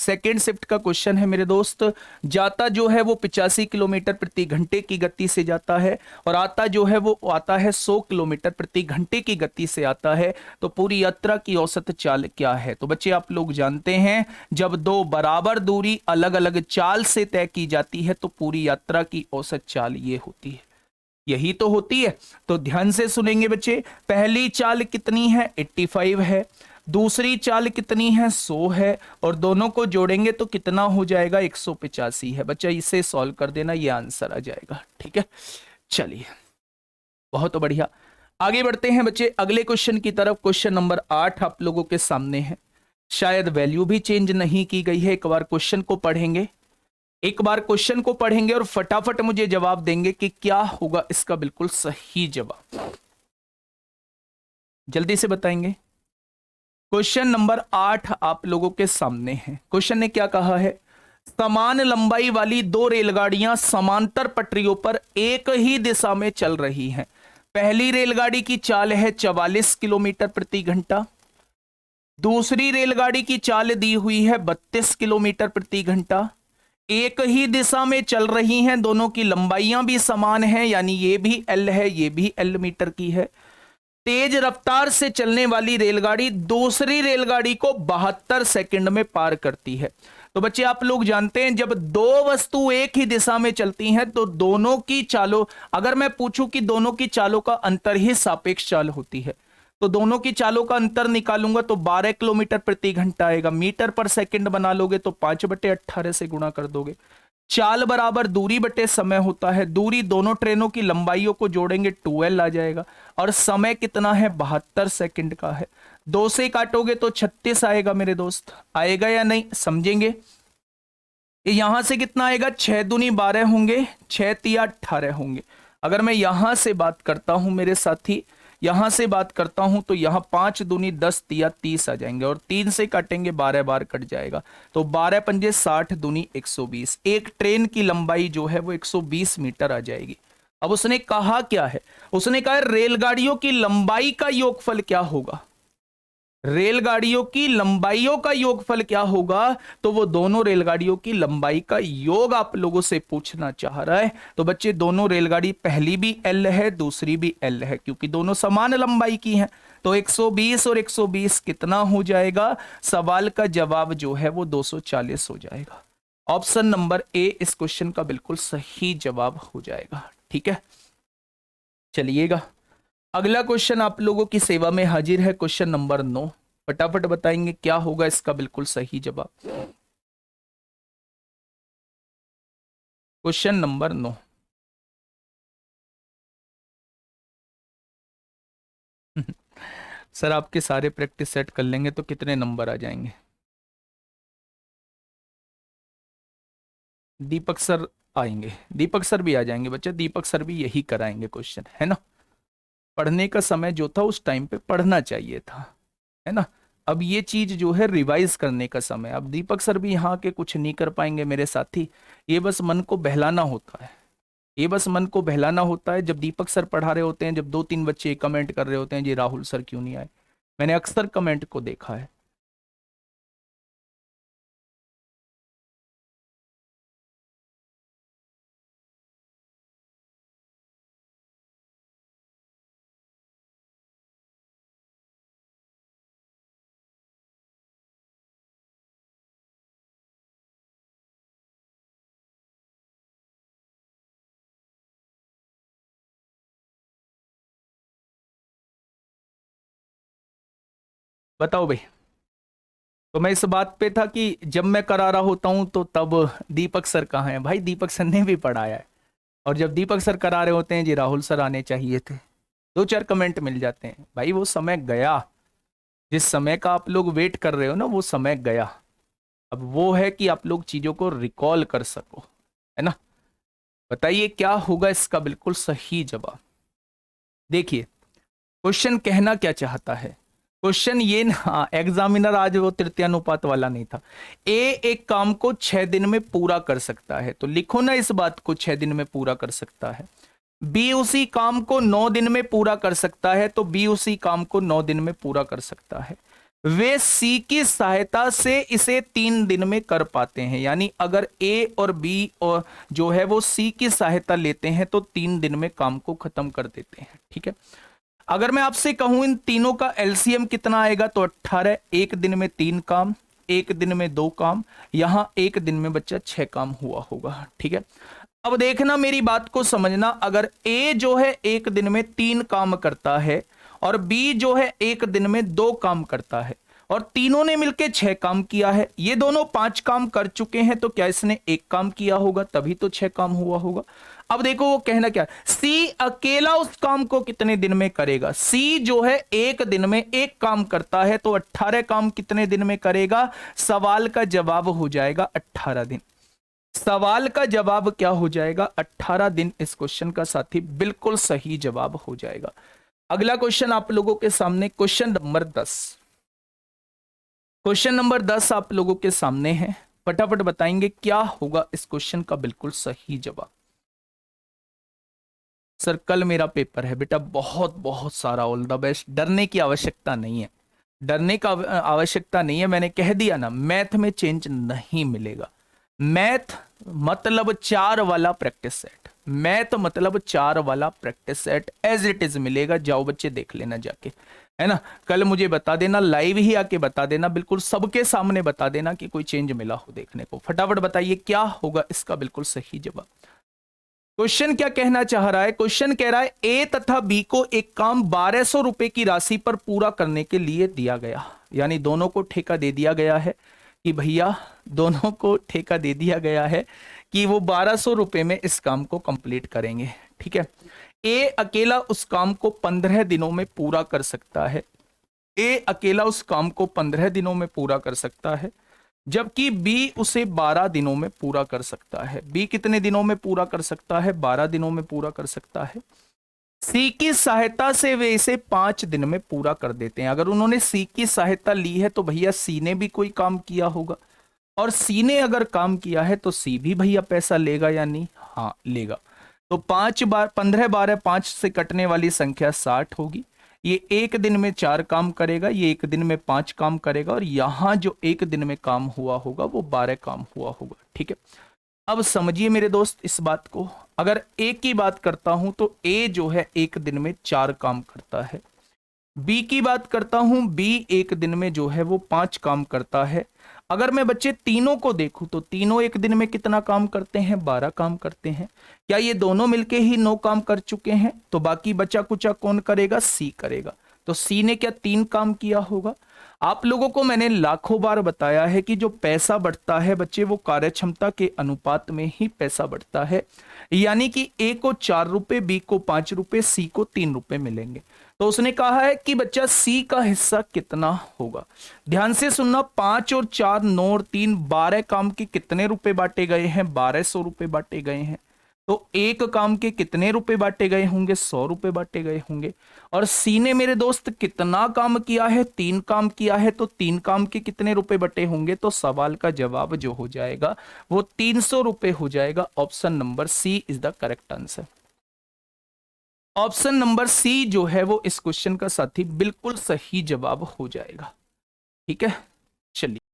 Second shift का question है मेरे दोस्त। जाता जो है वो 85 किलोमीटर प्रति घंटे की गति से जाता है और आता जो है वो आता है 100 किलोमीटर प्रति घंटे की गति से आता है। तो पूरी यात्रा की औसत चाल क्या है? तो बच्चे आप लोग जानते हैं जब दो बराबर दूरी अलग अलग चाल से तय की जाती है तो पूरी यात्रा की औसत चाल ये होती है, यही तो होती है। तो ध्यान से सुनेंगे बच्चे। पहली चाल कितनी है? 85 है। दूसरी चाल कितनी है? 100 है। और दोनों को जोड़ेंगे तो कितना हो जाएगा? 185 है। बच्चा इसे सॉल्व कर देना, ये आंसर आ जाएगा। ठीक है, चलिए बहुत बढ़िया, आगे बढ़ते हैं बच्चे अगले क्वेश्चन की तरफ। क्वेश्चन नंबर 8 आप लोगों के सामने है। शायद वैल्यू भी चेंज नहीं की गई है। एक बार क्वेश्चन को पढ़ेंगे, एक बार क्वेश्चन को पढ़ेंगे और फटाफट मुझे जवाब देंगे कि क्या होगा इसका बिल्कुल सही जवाब। जल्दी से बताएंगे। क्वेश्चन नंबर 8 आप लोगों के सामने है। क्वेश्चन ने क्या कहा है? समान लंबाई वाली दो रेलगाड़ियां समांतर पटरियों पर एक ही दिशा में चल रही हैं। पहली रेलगाड़ी की चाल है 44 किलोमीटर प्रति घंटा। दूसरी रेलगाड़ी की चाल दी हुई है 32 किलोमीटर प्रति घंटा। एक ही दिशा में चल रही हैं, दोनों की लंबाइयां भी समान हैं, यानी ये भी एल है, ये भी एल मीटर की है। तेज रफ्तार से चलने वाली रेलगाड़ी दूसरी रेलगाड़ी को 72 सेकंड में पार करती है। तो बच्चे आप लोग जानते हैं जब दो वस्तु एक ही दिशा में चलती हैं तो दोनों की चालों, अगर मैं पूछूं कि दोनों की चालों का अंतर ही सापेक्ष चाल होती है, तो दोनों की चालों का अंतर निकालूंगा तो 12 किलोमीटर प्रति घंटा आएगा। मीटर पर सेकंड बना लोगे तो 5/18 से गुणा कर दोगे। चाल बराबर दूरी बटे समय होता है। दूरी दोनों ट्रेनों की लंबाइयों को जोड़ेंगे 2L आ जाएगा। और समय कितना है? 72 सेकंड का है। 2 से काटोगे तो 36 आएगा मेरे दोस्त। आएगा या नहीं समझेंगे। यहां से कितना आएगा? 6 दूनी 12 होंगे, 6 तिया 18 होंगे। अगर मैं यहां से बात करता हूं मेरे साथी, यहां से बात करता हूं तो यहां 5 दूनी 10 तिया 30 आ जाएंगे और 3 से काटेंगे 12 बार कट जाएगा तो 12 पंजे 60 दूनी 120। एक ट्रेन की लंबाई जो है वो 120 मीटर आ जाएगी। अब उसने कहा क्या है? उसने कहा रेलगाड़ियों की लंबाई का योगफल क्या होगा? रेलगाड़ियों की लंबाइयों का योगफल क्या होगा? तो वो दोनों रेलगाड़ियों की लंबाई का योग आप लोगों से पूछना चाह रहा है। तो बच्चे दोनों रेलगाड़ी, पहली भी एल है दूसरी भी एल है, क्योंकि दोनों समान लंबाई की हैं। तो 120 और 120 कितना हो जाएगा? सवाल का जवाब जो है वो 240 हो जाएगा। ऑप्शन नंबर ए इस क्वेश्चन का बिल्कुल सही जवाब हो जाएगा। ठीक है, चलिएगा अगला क्वेश्चन आप लोगों की सेवा में हाजिर है। क्वेश्चन नंबर 9 फटाफट बताएंगे क्या होगा इसका बिल्कुल सही जवाब। क्वेश्चन नंबर 9 सर आपके सारे प्रैक्टिस सेट कर लेंगे तो कितने नंबर आ जाएंगे? दीपक सर आएंगे, दीपक सर भी आ जाएंगे बच्चे, दीपक सर भी यही कराएंगे क्वेश्चन, है ना। पढ़ने का समय जो था उस टाइम पे पढ़ना चाहिए था, है ना। अब ये चीज जो है रिवाइज करने का समय। अब दीपक सर भी यहाँ के कुछ नहीं कर पाएंगे मेरे साथी। ये बस मन को बहलाना होता है, ये बस मन को बहलाना होता है। जब दीपक सर पढ़ा रहे होते हैं, जब 2-3 बच्चे कमेंट कर रहे होते हैं जी राहुल सर क्यों नहीं आए, मैंने अक्सर कमेंट को देखा है। बताओ भाई। तो मैं इस बात पे था कि जब मैं करा रहा होता हूं तो तब दीपक सर कहाँ हैं? भाई दीपक सर ने भी पढ़ाया है। और जब दीपक सर करा रहे होते हैं जी राहुल सर आने चाहिए थे, 2-4 कमेंट मिल जाते हैं। भाई वो समय गया, जिस समय का आप लोग वेट कर रहे हो ना वो समय गया। अब वो है कि आप लोग चीजों को रिकॉल कर सको, है ना। बताइए क्या होगा इसका बिल्कुल सही जवाब। देखिए क्वेश्चन कहना क्या चाहता है। क्वेश्चन ये ना, एग्जामिनर आज वो तृतीयानुपात वाला नहीं था। ए एक काम को 6 दिन में पूरा कर सकता है, तो लिखो ना इस बात को 6 दिन में पूरा कर सकता है। बी उसी काम को 9 दिन में पूरा कर सकता है, तो बी उसी काम को 9 दिन में पूरा कर सकता है। वे सी की सहायता से इसे 3 दिन में कर पाते हैं। यानी अगर ए और बी और जो है वो सी की सहायता लेते हैं तो 3 दिन में काम को खत्म कर देते हैं। ठीक है, अगर मैं आपसे कहूं इन तीनों का एलसीएम कितना आएगा तो 18। एक दिन में 3 काम, एक दिन में 2 काम, यहां एक दिन में बच्चा 6 काम हुआ होगा। ठीक है, अब देखना मेरी बात को समझना, अगर ए जो है एक दिन में 3 काम करता है और बी जो है एक दिन में 2 काम करता है और तीनों ने मिलकर 6 काम किया है, ये दोनों 5 काम कर चुके हैं, तो क्या इसने 1 काम किया होगा, तभी तो 6 काम हुआ होगा। अब देखो वो कहना क्या, सी अकेला उस काम को कितने दिन में करेगा। सी जो है एक दिन में 1 काम करता है, तो 18 काम कितने दिन में करेगा। सवाल का जवाब हो जाएगा 18 दिन। सवाल का जवाब क्या हो जाएगा, 18 दिन। इस क्वेश्चन का साथी बिल्कुल सही जवाब हो जाएगा। अगला क्वेश्चन आप लोगों के सामने क्वेश्चन नंबर 10। क्वेश्चन नंबर 10 आप लोगों के सामने है, फटाफट बताएंगे क्या होगा इस क्वेश्चन का बिल्कुल सही जवाब। सर कल मेरा पेपर है बेटा, बहुत बहुत सारा ऑल द बेस्ट। डरने की आवश्यकता नहीं है, डरने का आवश्यकता नहीं है। मैंने कह दिया ना, मैथ में चेंज नहीं मिलेगा। मैथ मतलब 4 वाला प्रैक्टिस सेट, मैथ मतलब 4 वाला practice set as it is मिलेगा। जाओ बच्चे देख लेना जाके, है ना। कल मुझे बता देना, लाइव ही आके बता देना, बिल्कुल सबके सामने बता देना कि कोई चेंज मिला हो देखने को। फटाफट बताइए क्या होगा इसका बिल्कुल सही जवाब। क्वेश्चन क्या कहना चाह रहा है, क्वेश्चन कह रहा है ए तथा बी को एक काम 1200 रुपए की राशि पर पूरा करने के लिए दिया गया। यानी दोनों को ठेका दे दिया गया है कि भैया, दोनों को ठेका दे दिया गया है कि वो 1200 रुपए में इस काम को कंप्लीट करेंगे। ठीक है, ए अकेला उस काम को 15 दिनों में पूरा कर सकता है। ए अकेला उस काम को 15 दिनों में पूरा कर सकता है, जबकि बी उसे 12 दिनों में पूरा कर सकता है। बी कितने दिनों में पूरा कर सकता है, 12 दिनों में पूरा कर सकता है। सी की सहायता से वे इसे 5 दिन में पूरा कर देते हैं। अगर उन्होंने सी की सहायता ली है तो भैया सी ने भी कोई काम किया होगा, और सी ने अगर काम किया है तो सी भी भैया पैसा लेगा या नहीं, हाँ लेगा। तो 5 बार 15 12 5 से कटने वाली संख्या 60 होगी। ये एक दिन में 4 काम करेगा, ये एक दिन में 5 काम करेगा, और यहां जो एक दिन में काम हुआ होगा वो 12 काम हुआ होगा। ठीक है, अब समझिए मेरे दोस्त इस बात को। अगर ए की बात करता हूं तो ए जो है एक दिन में 4 काम करता है। बी की बात करता हूं, बी एक दिन में जो है वो 5 काम करता है। अगर मैं बच्चे तीनों को देखूं तो तीनों एक दिन में कितना काम करते हैं, 12 काम करते हैं। क्या ये दोनों मिलके ही 9 काम कर चुके हैं, तो बाकी बचा कुचा कौन करेगा, सी करेगा। तो सी ने क्या 3 काम किया होगा। आप लोगों को मैंने लाखों बार बताया है कि जो पैसा बढ़ता है बच्चे, वो कार्यक्षमता के अनुपात में ही पैसा बढ़ता है। यानी कि ए को 4 रुपए, बी को 5 रुपए, सी को 3 रुपए मिलेंगे। तो उसने कहा है कि बच्चा सी का हिस्सा कितना होगा। ध्यान से सुनना, 5 और 4 9 और 3 12 काम के कितने रुपए बांटे गए हैं, 1200 रुपए बांटे गए हैं। तो एक काम के कितने रुपए बांटे गए होंगे, 100 रुपए बांटे गए होंगे। और सी ने मेरे दोस्त कितना काम किया है, 3 काम किया है, तो 3 काम के कितने रुपए बटे होंगे। तो सवाल का जवाब जो हो जाएगा वो 300 रुपए हो जाएगा। Option number C is the correct answer. Option number C जो है वो इस क्वेश्चन का साथी बिल्कुल सही जवाब हो जाएगा। ठीक है,